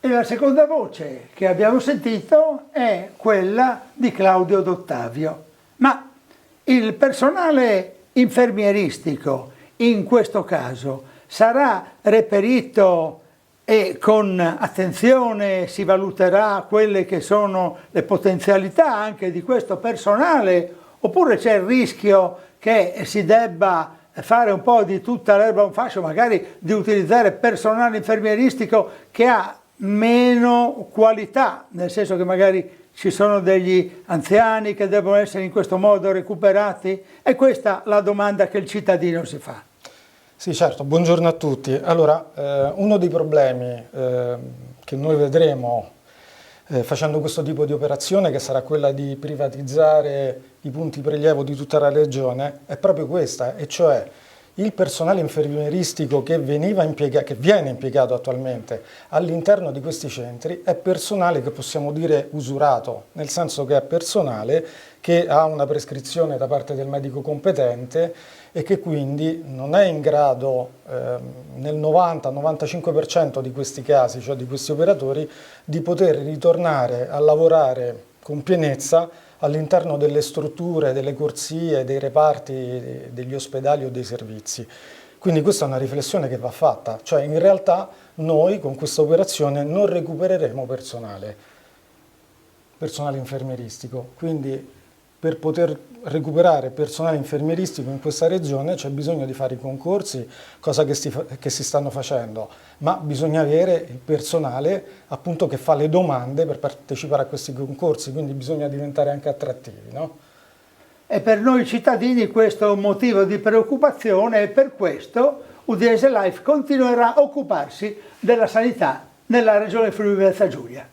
E la seconda voce che abbiamo sentito è quella di Claudio D'Ottavio. Ma il personale infermieristico in questo caso sarà reperito e con attenzione si valuterà quelle che sono le potenzialità anche di questo personale, oppure c'è il rischio che si debba fare un po' di tutta l'erba un fascio, magari di utilizzare personale infermieristico che ha meno qualità, nel senso che magari ci sono degli anziani che devono essere in questo modo recuperati? È questa la domanda che il cittadino si fa. Sì, certo, buongiorno a tutti. Allora, uno dei problemi che noi vedremo facendo questo tipo di operazione, che sarà quella di privatizzare i punti prelievo di tutta la regione, è proprio questa, e cioè il personale infermieristico che viene impiegato attualmente all'interno di questi centri è personale che possiamo dire usurato, nel senso che è personale che ha una prescrizione da parte del medico competente e che quindi non è in grado nel 90-95% di questi casi, cioè di questi operatori, di poter ritornare a lavorare con pienezza all'interno delle strutture, delle corsie, dei reparti, degli ospedali o dei servizi. Quindi questa è una riflessione che va fatta, cioè in realtà noi con questa operazione non recupereremo personale infermieristico, quindi per poter recuperare personale infermieristico in questa regione c'è bisogno di fare i concorsi, cosa che si stanno facendo, ma bisogna avere il personale appunto che fa le domande per partecipare a questi concorsi, quindi bisogna diventare anche attrattivi, no? E per noi cittadini questo è un motivo di preoccupazione e per questo Udinese Life continuerà a occuparsi della sanità nella regione Friuli Venezia Giulia.